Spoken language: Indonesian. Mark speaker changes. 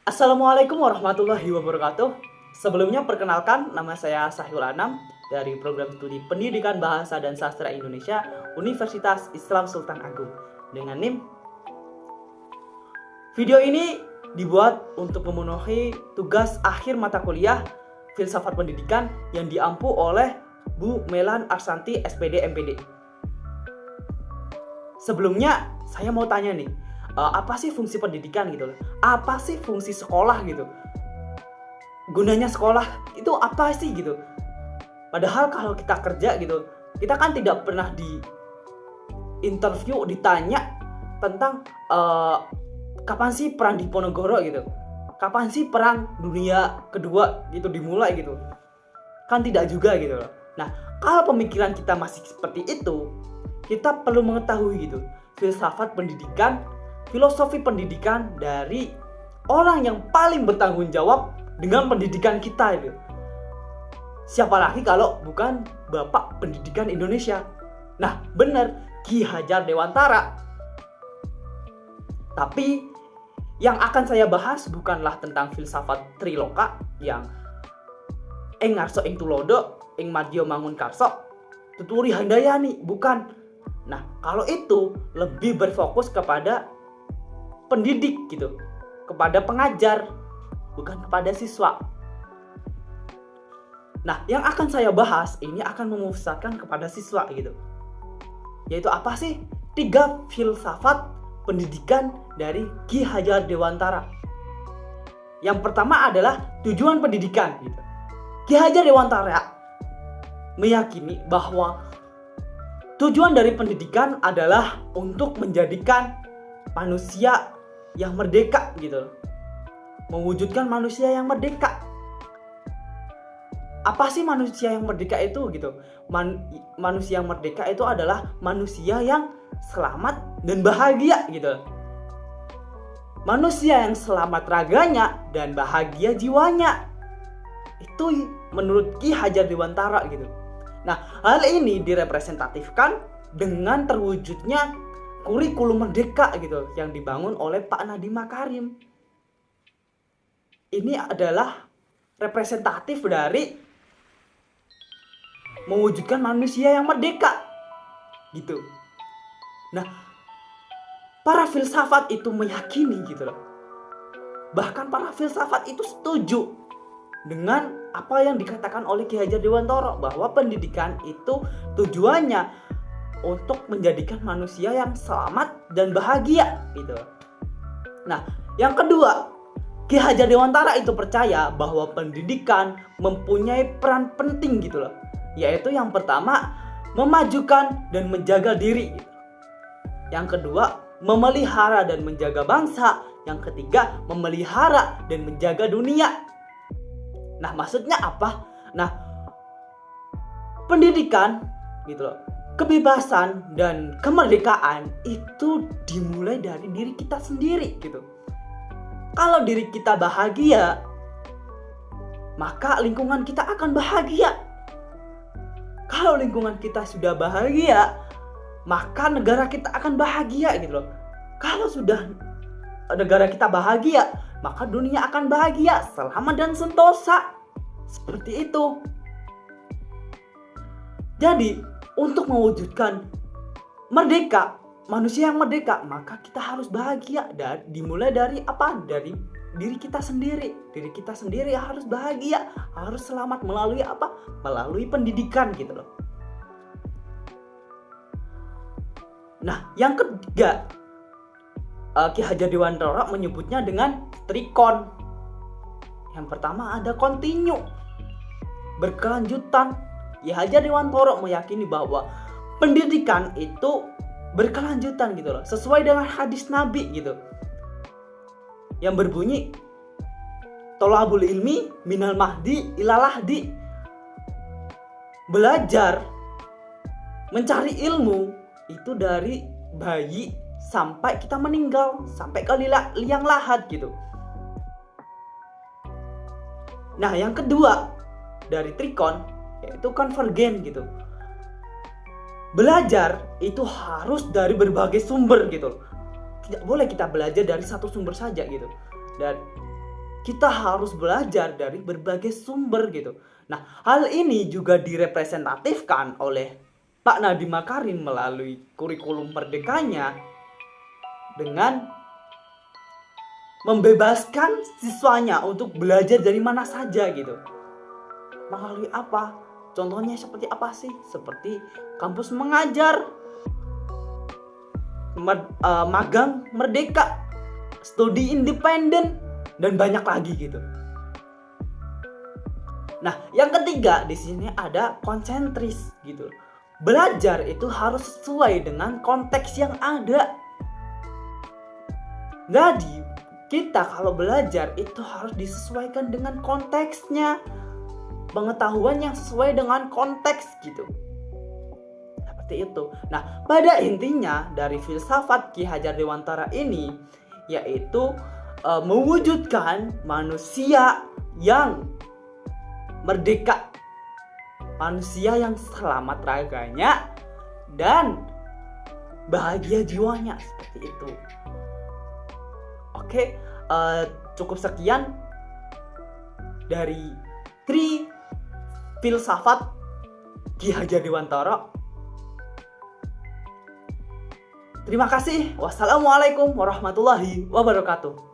Speaker 1: Assalamualaikum warahmatullahi wabarakatuh. Sebelumnya perkenalkan, nama saya Sahil Anam dari Program Studi Pendidikan Bahasa dan Sastra Indonesia Universitas Islam Sultan Agung dengan NIM. Video ini dibuat untuk memenuhi tugas akhir mata kuliah Filsafat Pendidikan yang diampu oleh Bu Melan Arsanti SPD MPD. Sebelumnya saya mau tanya nih, apa sih fungsi pendidikan gitu loh? Apa sih fungsi sekolah gitu? Gunanya sekolah itu apa sih gitu? Padahal kalau kita kerja gitu, kita kan tidak pernah di interview ditanya tentang kapan sih perang Diponegoro gitu? Kapan sih perang dunia kedua gitu dimulai gitu? Kan tidak juga gitu loh. Nah, kalau pemikiran kita masih seperti itu, kita perlu mengetahui gitu filsafat pendidikan, filosofi pendidikan dari orang yang paling bertanggung jawab dengan pendidikan kita itu. Siapa lagi kalau bukan Bapak Pendidikan Indonesia? Nah, bener, Ki Hajar Dewantara. Tapi yang akan saya bahas bukanlah tentang filsafat Triloka yang ing ngarso ing tulodo, ing madya mangun karso, tuturi handayani, bukan. Nah, kalau itu lebih berfokus kepada pendidik gitu, kepada pengajar, bukan kepada siswa. Nah, yang akan saya bahas ini akan memusatkan kepada siswa gitu. Yaitu apa sih? 3 filsafat pendidikan dari Ki Hajar Dewantara. Yang pertama adalah tujuan pendidikan gitu. Ki Hajar Dewantara meyakini bahwa tujuan dari pendidikan adalah untuk menjadikan manusia yang merdeka gitu. Mewujudkan manusia yang merdeka. Apa sih manusia yang merdeka itu gitu? Manusia yang merdeka itu adalah manusia yang selamat dan bahagia gitu. Manusia yang selamat raganya dan bahagia jiwanya. Itu menurut Ki Hajar Dewantara gitu. Nah, hal ini direpresentatifkan dengan terwujudnya kurikulum merdeka gitu yang dibangun oleh Pak Nadiem Makarim. Ini adalah representatif dari mewujudkan manusia yang merdeka gitu. Nah, para filsafat itu meyakini gitu loh. Bahkan para filsafat itu setuju dengan apa yang dikatakan oleh Ki Hajar Dewantara bahwa pendidikan itu tujuannya untuk menjadikan manusia yang selamat dan bahagia gitu. Nah, yang kedua, Ki Hajar Dewantara itu percaya bahwa pendidikan mempunyai peran penting gitu loh. Yaitu yang pertama, memajukan dan menjaga diri gitu. Yang kedua, memelihara dan menjaga bangsa. Yang ketiga, memelihara dan menjaga dunia. Nah, maksudnya apa? Nah, pendidikan gitu loh, kebebasan dan kemerdekaan itu dimulai dari diri kita sendiri gitu. Kalau diri kita bahagia, maka lingkungan kita akan bahagia. Kalau lingkungan kita sudah bahagia, maka negara kita akan bahagia gitu loh. Kalau sudah negara kita bahagia, maka dunia akan bahagia, selamat dan sentosa. Seperti itu. Jadi, untuk mewujudkan merdeka, manusia yang merdeka, maka kita harus bahagia. Dan dimulai dari apa? Dari diri kita sendiri. Diri kita sendiri harus bahagia, harus selamat melalui apa? Melalui pendidikan gitu loh. Nah, yang ketiga, Ki Hajar Dewantara menyebutnya dengan trikon. Yang pertama ada kontinu, berkelanjutan. Ki Hajar Dewantara meyakini bahwa pendidikan itu berkelanjutan gitu loh, sesuai dengan hadis Nabi gitu. Yang berbunyi tolabul ilmi minal mahdi ilal lahdi. Belajar mencari ilmu itu dari bayi sampai kita meninggal, sampai ke liang lahat gitu. Nah, yang kedua dari trikon yaitu konvergen gitu. Belajar itu harus dari berbagai sumber gitu. Tidak boleh kita belajar dari satu sumber saja gitu. Dan kita harus belajar dari berbagai sumber gitu. Nah, hal ini juga direpresentatifkan oleh Pak Nadiem Makarim melalui kurikulum merdekanya dengan membebaskan siswanya untuk belajar dari mana saja gitu. Melalui apa? Contohnya seperti apa sih? Seperti kampus mengajar, magang merdeka, studi independen, dan banyak lagi gitu. Nah, yang ketiga di sini ada konsentris gitu. Belajar itu harus sesuai dengan konteks yang ada. Jadi, kita kalau belajar itu harus disesuaikan dengan konteksnya. Pengetahuan yang sesuai dengan konteks gitu. Seperti itu. Nah, pada intinya dari filsafat Ki Hajar Dewantara ini yaitu mewujudkan manusia yang merdeka, manusia yang selamat raganya dan bahagia jiwanya, seperti itu. Oke, cukup sekian dari filsafat Ki Hajar Dewantara. Terima kasih. Wassalamualaikum warahmatullahi wabarakatuh.